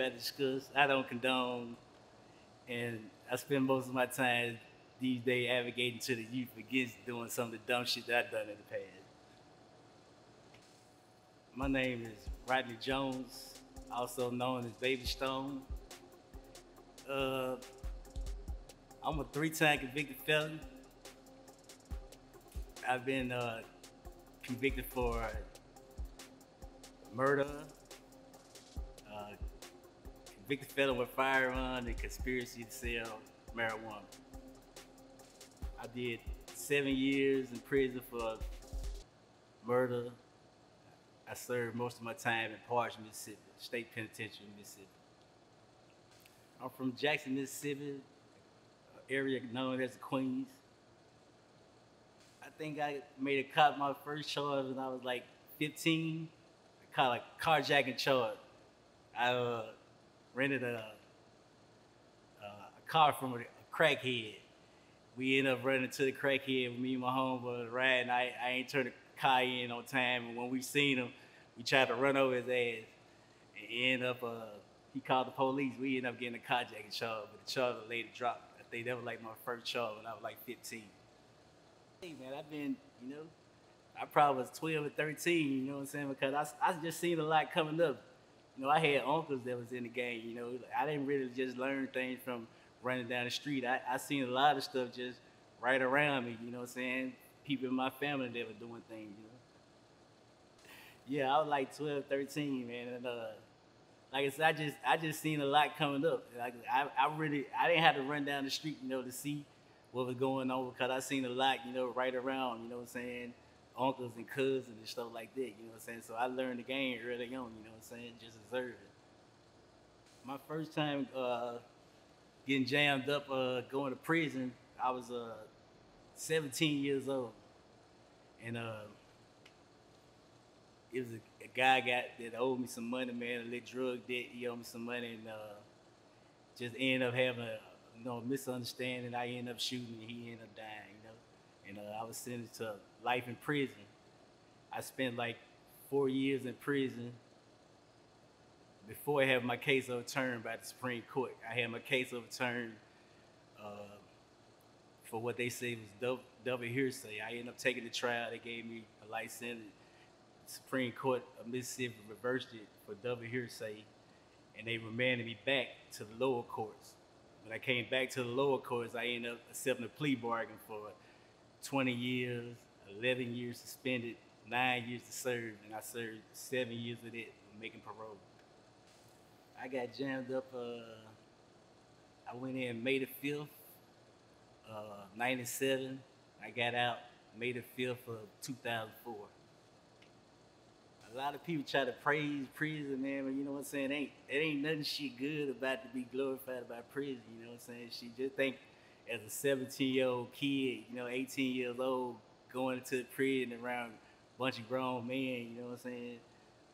everybody discuss. I don't condone, and I spend most of my time these days advocating to the youth against doing some of the dumb shit that I've done in the past. My name is Rodney Jones, also known as Baby Stone. Uh, I'm a three-time convicted felon. I've been convicted for murder, uh, convicted felon with firearm, and conspiracy to sell marijuana. I did 7 years in prison for murder. I served most of my time in Parch, Mississippi, State Penitentiary, Mississippi. I'm from Jackson, Mississippi, an area known as the Queens. I think I made a cop my first charge when I was like 15. I caught a carjacking charge. I rented a car from a crackhead. We ended up running to the crackhead with me and my homeboy riding. I ain't turned the car in on time, and when we seen him, we tried to run over his ass. And end up, he called the police. We ended up getting a carjacking charge, but the charge later dropped. I think that was like my first charge when I was like 15. Hey man, I've been, I probably was 12 or 13, you know what I'm saying? Because I just seen a lot coming up. I had uncles that was in the game, I didn't really just learn things from running down the street. I seen a lot of stuff just right around me, you know what I'm saying? People in my family that were doing things. Yeah, I was like 12, 13, man, and like I said, I just seen a lot coming up. Like I didn't have to run down the street, to see what was going on because I seen a lot, right around, you know what I'm saying, uncles and cousins and stuff like that, you know what I'm saying. So I learned the game early on, you know what I'm saying, just observing. My first time getting jammed up, going to prison, I was 17 years old, and it was a guy that owed me some money, man, a little drug debt. He owed me some money, and just ended up having a misunderstanding. I ended up shooting, and he ended up dying, and I was sentenced to life in prison. I spent like 4 years in prison before I had my case overturned by the Supreme Court. I had my case overturned uh, for what they say was double hearsay. I ended up taking the trial. They gave me a life sentence. The Supreme Court of Mississippi reversed it for double hearsay, and they remanded me back to the lower courts. When I came back to the lower courts, I ended up accepting a plea bargain for 20 years, 11 years suspended, 9 years to serve, and I served 7 years of it, making parole. I got jammed up. I went in May the 5th, 97. I got out May the 5th of 2004. A lot of people try to praise prison, man, but you know what I'm saying? It ain't nothing shit good about to be glorified about prison, you know what I'm saying? She just think as a 17-year-old kid, 18 years old, going into prison around a bunch of grown men, you know what I'm saying?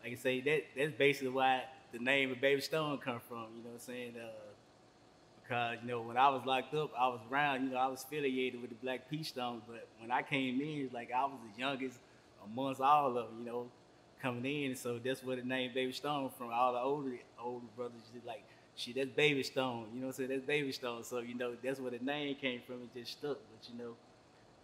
Like I say, that's basically why the name of Baby Stone come from, you know what I'm saying? Because, when I was locked up, I was around, I was affiliated with the Black Peace Stone, but when I came in, it's like I was the youngest amongst all of them, coming in. So that's where the name Baby Stone from. All the older brothers just like, shit, that's Baby Stone, you know what I'm saying? That's Baby Stone. So, that's where the name came from. It just stuck. But,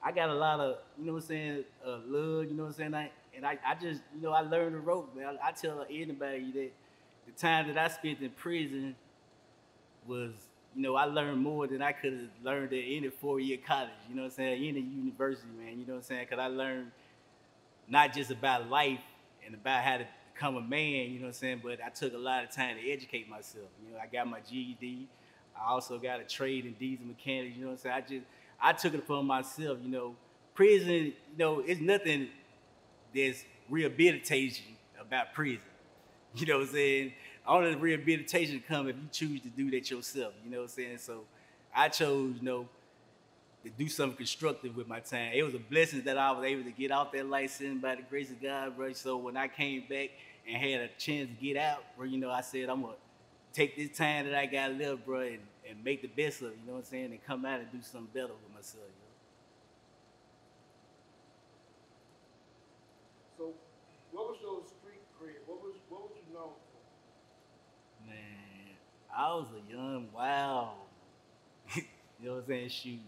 I got a lot of, you know what I'm saying, love, you know what I'm saying? I just, I learned the rope, man. I tell anybody that the time that I spent in prison was, I learned more than I could have learned at any 4-year college, you know what I'm saying, any university, man, you know what I'm saying? Because I learned not just about life and about how to become a man, you know what I'm saying, but I took a lot of time to educate myself. I got my GED. I also got a trade in diesel mechanics, you know what I'm saying? I took it upon myself, Prison, it's nothing there's rehabilitation about prison. You know what I'm saying? Only rehabilitation come if you choose to do that yourself. You know what I'm saying? So I chose, to do something constructive with my time. It was a blessing that I was able to get out that license by the grace of God, bro. So when I came back and had a chance to get out, bro, I said I'm gonna take this time that I got left, bro, and make the best of it. You know what I'm saying? And come out and do something better with myself. So, what was your street cred? What was you known for? Man, I was a young, wild, you know what I'm saying, shoot.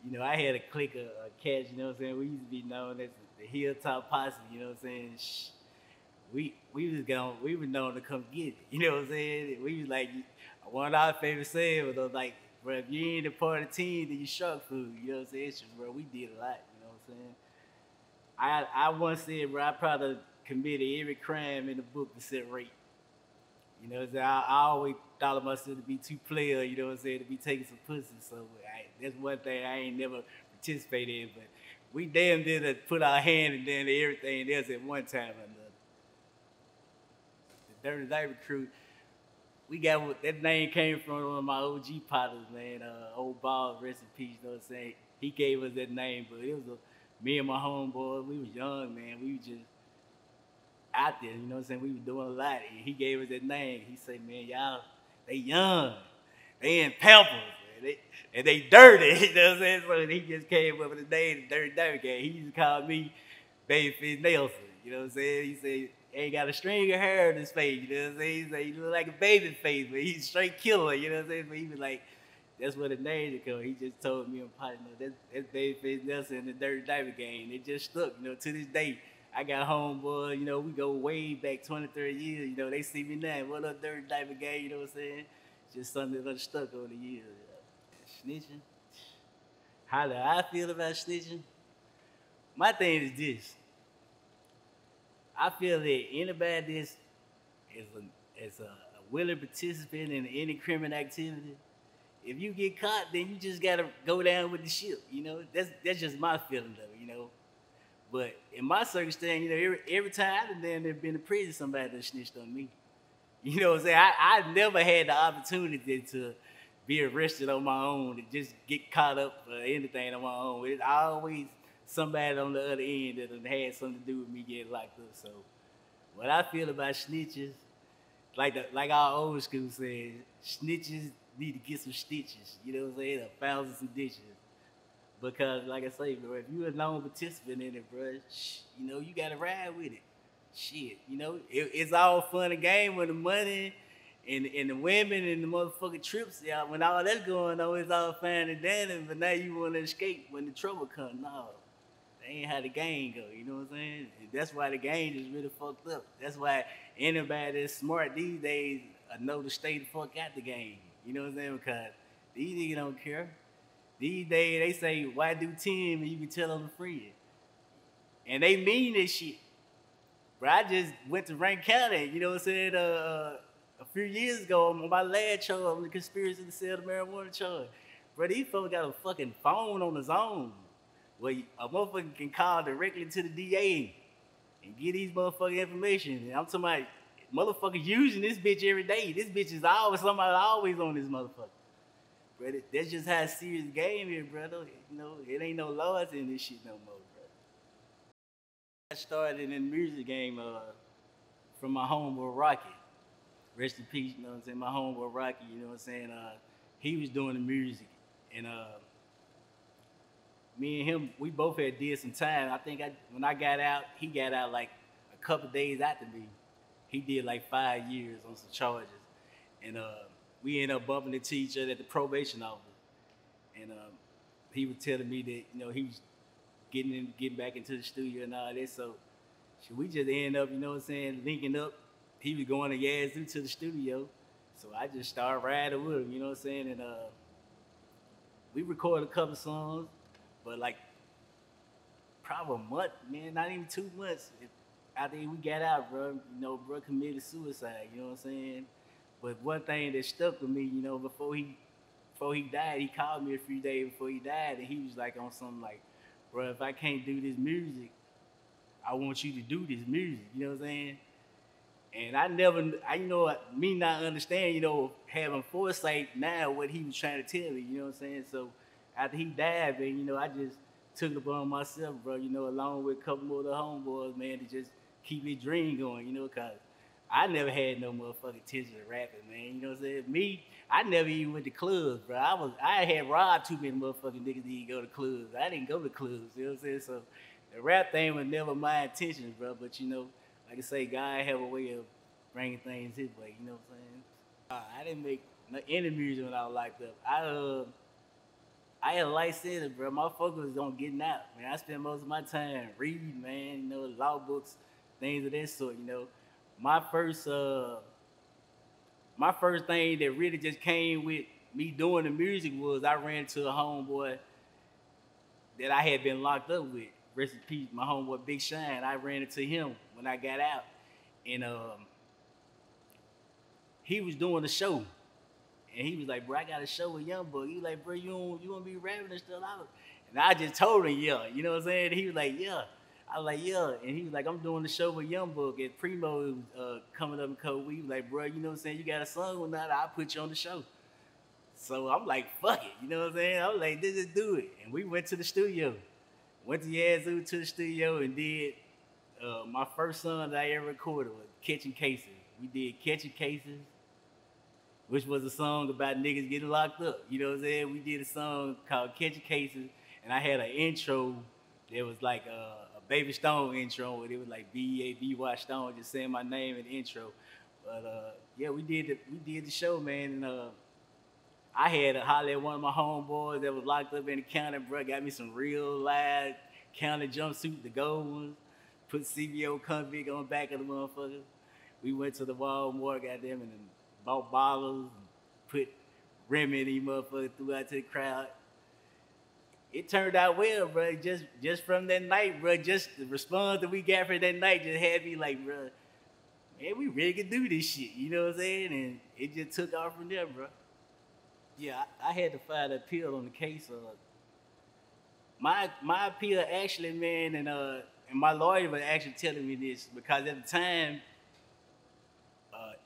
You know, I had a clique of cats, you know what I'm saying? We used to be known as the Hilltop Posse, you know what I'm saying? We were known to come get it, you know what I'm saying? We was like, one of our favorite sayings was like, bro, if you ain't a part of the team, then you shark food, you know what I'm saying? So, bro, we did a lot, you know what I'm saying? I once said, bro, I probably committed every crime in the book to set rate. You know what I'm saying? I always thought of myself to be too player, you know what I'm saying, to be taking some pussy. So that's one thing I ain't never participated in. But we damn did put our hand in there and everything else at one time or another. The Dirty Diver Crew, we got what that name came from one of my OG partners, man. Old Ball, rest in peace, you know what I'm saying? He gave us that name, but it was me and my homeboy, we was young, man. We was just out there, you know what I'm saying? We was doing a lot. And he gave us that name. He said, man, y'all, they young. They in Pampers. And they dirty. You know what I'm saying? So he just came up with the name, the Dirty Diver Gang. He used to call me Babyface Nelson. You know what I'm saying? He said, ain't got a string of hair in his face. You know what I'm saying? He said, you look like a baby face, but he's a straight killer. You know what I'm saying? But he was like, that's what the name is called. He just told me, that's Babyface Nelson and the Dirty Diver Gang. It just stuck, you know, to this day. I got homeboy, you know, we go way back 20, 30 years. You know, they see me now. What up, Dirty Diver Gang? You know what I'm saying? Just something that stuck over the years. Snitching. How do I feel about snitching? My thing is this. I feel that anybody that's is a willing participant in any criminal activity, if you get caught, then you just gotta go down with the ship. You know, that's just my feeling of it. You know, but in my circumstance, you know, every time I've been in prison, somebody that snitched on me. You know what I'm saying? I never had the opportunity to be arrested on my own, to just get caught up for anything on my own. It's always somebody on the other end that had something to do with me getting locked up. So what I feel about snitches, like our old school says, snitches need to get some stitches. You know what I'm saying? 1,000 some ditches. Because, like I say, bro, if you're a known participant in it, bro, you know, you got to ride with it. Shit, you know, it's all fun and game when the money and the women and the motherfucking trips, yeah, when all that's going on, it's all fine and dandy, but now you want to escape when the trouble comes. No, that ain't how the game go, you know what I'm saying? And that's why the game is really fucked up. That's why anybody that's smart these days know to stay the fuck out the game, you know what I'm saying? Because these niggas don't care. These days, they say, why do 10 and you can tell them free? And they mean this shit. Bro, I just went to Rankin County, you know what I'm saying, a few years ago on my last charge on the conspiracy to sell the marijuana charge. Bro, these folks got a fucking phone on his own where a motherfucker can call directly to the DA and get these motherfucking information. And I'm talking about motherfuckers using this bitch every day. This bitch is somebody always on this motherfucker. Bro, that's just how serious the game is, brother. You know, it ain't no laws in this shit no more, bro. I started in the music game from my homeboy Rocky. Rest in peace, you know what I'm saying? My homeboy Rocky, you know what I'm saying? He was doing the music. And me and him, we both had did some time. I think when I got out, he got out like a couple days after me. He did like 5 years on some charges. And we ended up bumping into each other at the probation office. And he was telling me that, you know, he was getting back into the studio and all that. So we just end up, you know what I'm saying, linking up. He was going to Yazoo to the studio. So I just started riding with him, you know what I'm saying? And we recorded a couple songs, but like probably a month, man, not even 2 months. After we got out, bro, you know, bro committed suicide, you know what I'm saying? But one thing that stuck with me, you know, before he died, he called me a few days before he died, and he was like on something like, bro, if I can't do this music, I want you to do this music, you know what I'm saying? And you know, me not understand, you know, having foresight now what he was trying to tell me, you know what I'm saying? So after he died, man, you know, I just took it upon myself, bro, you know, along with a couple more of the homeboys, man, to just keep his dream going, you know, because I never had no motherfucking intention of rapping, man. You know what I'm saying? Me, I never even went to clubs, bro. I had robbed too many motherfucking niggas to even go to clubs. I didn't go to clubs, you know what I'm saying? So the rap thing was never my intention, bro. But, you know, like I say, God have a way of bringing things his way, you know what I'm saying? I didn't make in the music when I was locked up. I had a life sentence, bro. My focus was on getting out. Man, I spent most of my time reading, man, you know, law books, things of that sort, you know. My first my first thing that really just came with me doing the music was I ran to a homeboy that I had been locked up with. Rest in peace, my homeboy Big Shine. I ran into him when I got out. And he was doing a show. And he was like, bro, I got a show with Young Buck. He was like, bro, you want to be rapping and stuff out? And I just told him, yeah. You know what I'm saying? And he was like, yeah. I was like, yeah. And he was like, I'm doing the show with Young Buck. And Primo was coming up in a couple weeks. He was like, bro, you know what I'm saying? You got a song or not? I'll put you on the show. So I'm like, fuck it. You know what I'm saying? I was like, just do it. And we went to the studio. Went to Yazoo to the studio and did my first song that I ever recorded was Catching Cases. We did Catching Cases, which was a song about niggas getting locked up. You know what I'm saying? We did a song called Catching Cases, and I had an intro that was like a Baby Stone intro, and it was like B-A-B-Y Stone, just saying my name in the intro. But yeah, we did the show, man, and I had to holler at one of my homeboys that was locked up in the county, bro. Got me some real live county jumpsuit, the gold ones. Put CBO convict on the back of the motherfucker. We went to the Walmart, goddamn, and bought bottles, and put Remy in these motherfuckers, threw out to the crowd. It turned out well, bro. Just from that night, bro. Just the response that we got from that night just had me like, bro, man, we really can do this shit. You know what I'm saying? And it just took off from there, bro. Yeah, I had to file an appeal on the case. My appeal actually, man, and my lawyer was actually telling me this because at the time,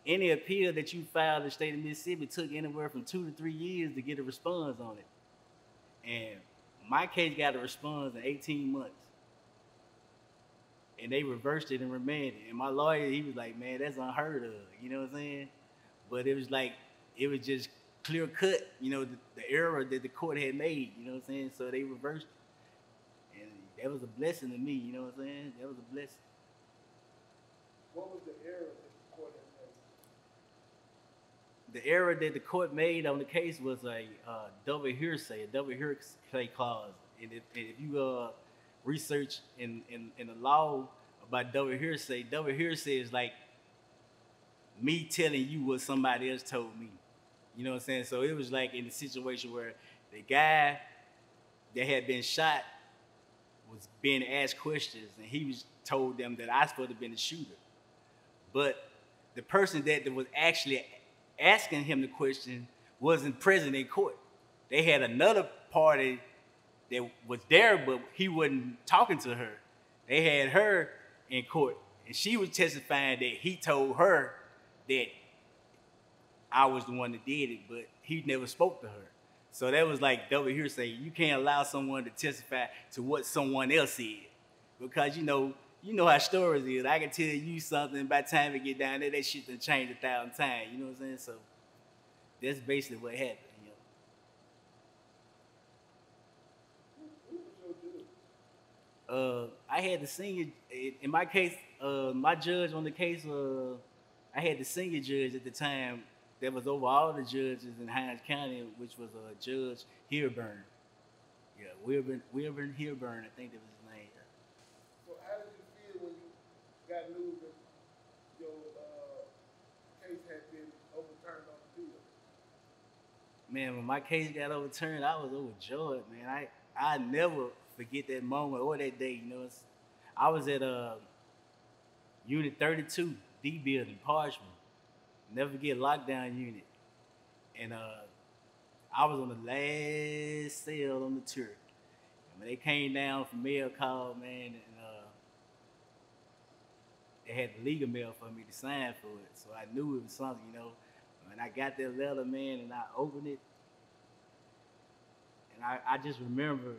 any appeal that you filed in the state of Mississippi took anywhere from 2 to 3 years to get a response on it. And my case got a response in 18 months. And they reversed it and remanded it. And my lawyer, he was like, man, that's unheard of. You know what I'm saying? But it was like, it was just clear cut, you know, the error that the court had made, you know what I'm saying? So they reversed it. And that was a blessing to me, you know what I'm saying? That was a blessing. What was the error that the court had made? The error that the court made on the case was a double hearsay clause. And if you research in the law about double hearsay is like me telling you what somebody else told me. You know what I'm saying? So it was like in the situation where the guy that had been shot was being asked questions, and he was told them that I was supposed to have been the shooter. But the person that was actually asking him the question wasn't present in court. They had another party that was there, but he wasn't talking to her. They had her in court, and she was testifying that he told her that I was the one that did it, but he never spoke to her. So that was like double hearsay. You can't allow someone to testify to what someone else said. Because you know how stories is. I can tell you something, by the time it get down there, that shit done changed 1,000 times. You know what I'm saying? So that's basically what happened. You know. I had the senior, in my case, my judge on the case, I had the senior judge at the time that was over all the judges in Hinds County, which was Judge Hilburn. Yeah, Wilburn Hilburn, I think that was his name. So how did you feel when you got news that your case had been overturned on appeal? Man, when my case got overturned, I was overjoyed, man. I never forget that moment or that day. You know, I was at Unit 32, D building, Parchman. Never forget lockdown unit. And I was on the last cell on the tour. And when they came down from mail call, man, and they had the legal mail for me to sign for it. So I knew it was something, you know. When I got that letter, man, and I opened it, and I just remember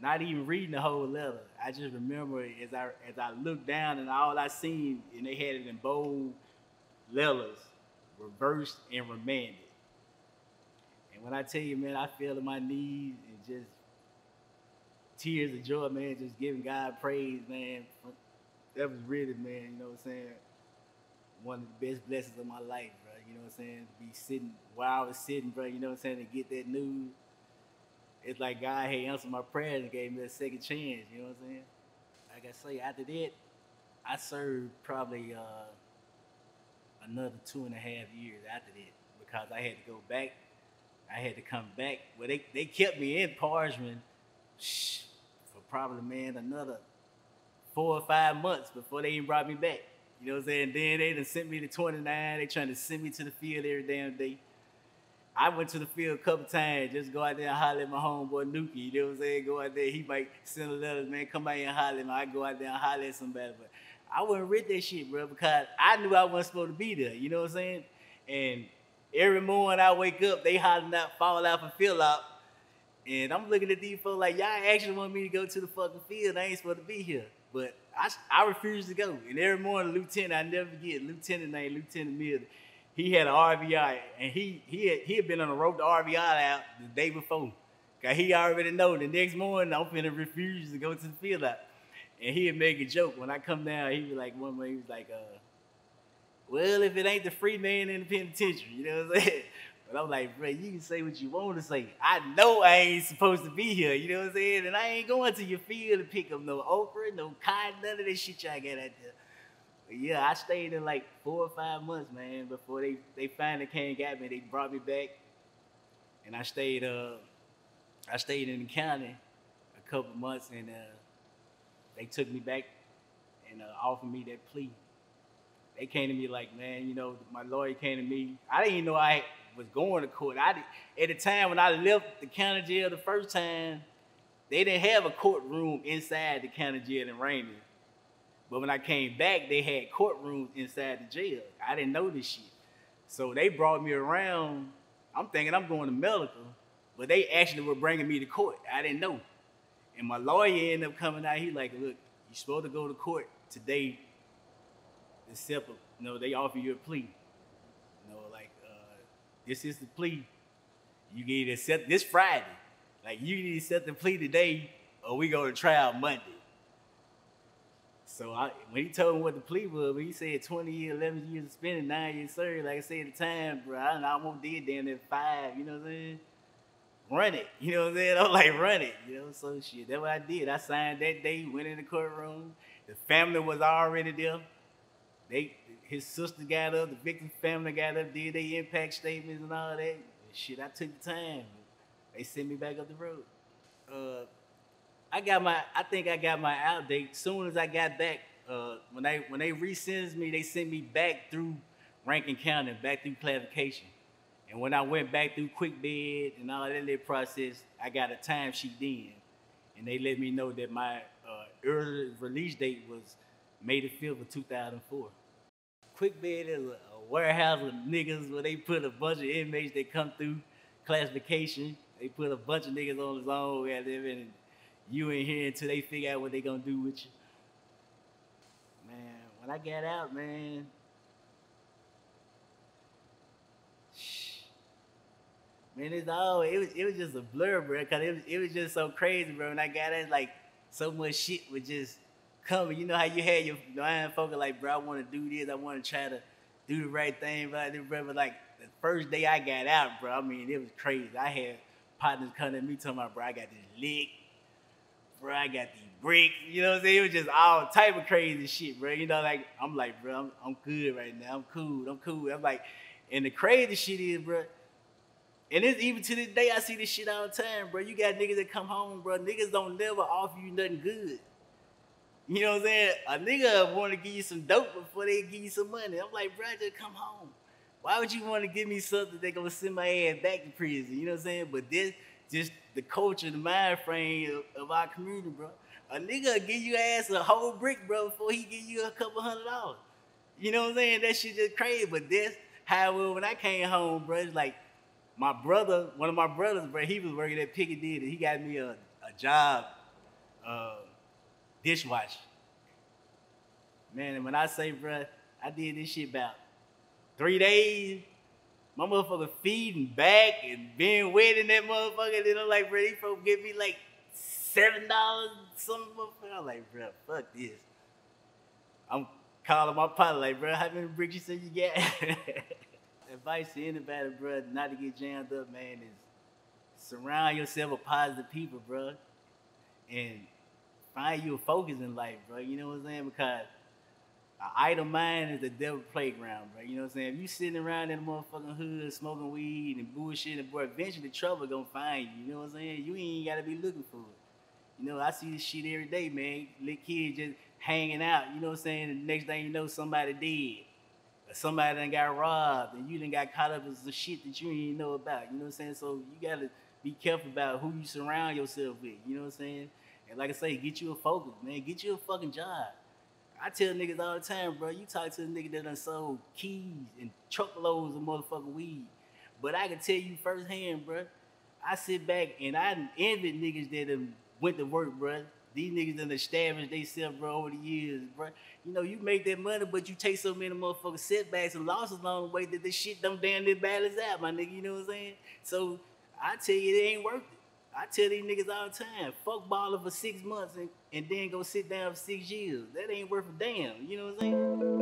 not even reading the whole letter. I just remember as I looked down and all I seen, and they had it in bold letters, reversed and remanded. And when I tell you, man, I fell to my knees and just tears of joy, man, just giving God praise, man. That was really, man, you know what I'm saying, one of the best blessings of my life, bro. you know what I'm saying? To be sitting where I was sitting, bro, you know what I'm saying? To get that news, it's like God had answered my prayers and gave me a second chance, you know what I'm saying? Like I say, after that, I served probably another 2.5 years after that because I had to go back. I had to come back. Well, they kept me in Parchman for probably, man, another 4 or 5 months before they even brought me back. You know what I'm saying? Then they done sent me to 29. They trying to send me to the field every damn day. I went to the field a couple times, just go out there and holler at my homeboy Nuki. You know what I'm saying? Go out there, he might send a letter, man, come out here and holler at me. I go out there and holler at somebody. But I wouldn't read that shit, bro, because I knew I wasn't supposed to be there. You know what I'm saying? And every morning I wake up, they hollering out, fall out for fill out. And I'm looking at these folks like, y'all actually want me to go to the fucking field. I ain't supposed to be here. But I refused to go. And every morning, Lieutenant, I never forget, Lieutenant named Lieutenant Miller, he had an RVI, and he had been on the road to RVI out the day before. Cause he already know the next morning I'm finna refuse to go to the field out. And he'd make a joke. When I come down, he was like, one way, he was like, well, if it ain't the free man in the penitentiary, you know what I'm saying? But I'm like, bro, you can say what you want to say. I know I ain't supposed to be here, you know what I'm saying? And I ain't going to your field to pick up no okra, no cotton, none of this shit y'all got out there. But yeah, I stayed in like 4 or 5 months, man, before they finally came and got me. They brought me back, and I stayed in the county a couple months, and they took me back and offered me that plea. They came to me like, man, you know, my lawyer came to me. I didn't even know I was going to court. At the time when I left the county jail the first time, they didn't have a courtroom inside the county jail in Raymond. But when I came back, they had courtrooms inside the jail. I didn't know this shit. So they brought me around. I'm thinking I'm going to medical, but they actually were bringing me to court. I didn't know. And my lawyer ended up coming out. He like, look, you're supposed to go to court today. Except, you know, they offer you a plea. You know, like, this is the plea. You can either accept this Friday. Like, you can accept the plea today, or we go to trial Monday. So when he told me what the plea was, he said 20 years, 11 years suspended, 9 years served. Like I said at the time, bro, I almost did damn near 5, you know what I'm saying? Run it, you know what I'm saying? I'm like, run it, you know, so shit. That's what I did. I signed that day, went in the courtroom. The family was already there. His sister got up, the victim's family got up, did their impact statements and all that. And shit, I took the time. They sent me back up the road. I think I got my out date. Soon as I got back, when they re-sentenced me, they sent me back through Rankin County, back through classification. And when I went back through quick bed and all that little process, I got a timesheet then. And they let me know that my early release date was May the 5th of 2004. Quick bed is a warehouse of niggas where they put a bunch of inmates that come through classification. They put a bunch of niggas on the zone and you in here until they figure out what they gonna do with you. Man, when I got out, man, it was just a blur, bro, cause it was just so crazy, bro. When I got out, like so much shit was just coming. You know how you had your mind focused, like, bro, I want to do this, I want to try to do the right thing, but like the first day I got out, bro, I mean, it was crazy. I had partners coming at me talking about, bro, I got this lick, bro, I got these bricks, you know what I'm saying? It was just all type of crazy shit, bro. You know, like, I'm like, bro, I'm good right now. I'm cool. I'm like, and the crazy shit is, bro, and it's even to this day, I see this shit all the time, bro. You got niggas that come home, bro. Niggas don't never offer you nothing good. You know what I'm saying? A nigga want to give you some dope before they give you some money. I'm like, bro, just come home. Why would you want to give me something they gonna send my ass back to prison? You know what I'm saying? But this just the culture, the mind frame of our community, bro. A nigga give you ass a whole brick, bro, before he give you a couple $100. You know what I'm saying? That shit just crazy. But that's how it was when I came home, bro. It's like my brother, one of my brothers, bro, he was working at Piccadilly. He got me a job, dishwasher. Man, and when I say, bro, I did this shit about 3 days. My motherfucker feeding back and being wet in that motherfucker. Then I'm like, bro, these folks give me like $7 something. I'm like, bro, fuck this. I'm calling my partner like, bro, how many bricks you say you got? advice to anybody, bro, not to get jammed up, man, is surround yourself with positive people, bro, and find you a focus in life, bro. You know what I'm saying? Because an idle mind is the devil playground, bro. You know what I'm saying? If you sitting around in the motherfucking hood smoking weed and bullshit, bro, eventually trouble gonna find you. You know what I'm saying? You ain't gotta be looking for it. You know, I see this shit every day, man. Little kids just hanging out. You know what I'm saying? And the next thing you know, somebody dead. Or somebody done got robbed and you done got caught up in some shit that you didn't even know about. You know what I'm saying? So you gotta be careful about who you surround yourself with. You know what I'm saying? And like I say, get you a focus, man. Get you a fucking job. I tell niggas all the time, bro, you talk to a nigga that done sold keys and truckloads of motherfucking weed. But I can tell you firsthand, bro, I sit back and I envy niggas that done went to work, bro. These niggas done established themselves, bro, over the years, bro. You know, you make that money, but you take so many motherfucking setbacks and losses along the way that this shit don't damn near balance out, my nigga, you know what I'm saying? So I tell you, it ain't worth it. I tell these niggas all the time, fuck balling for 6 months and then go sit down for 6 years. That ain't worth a damn, you know what I'm saying?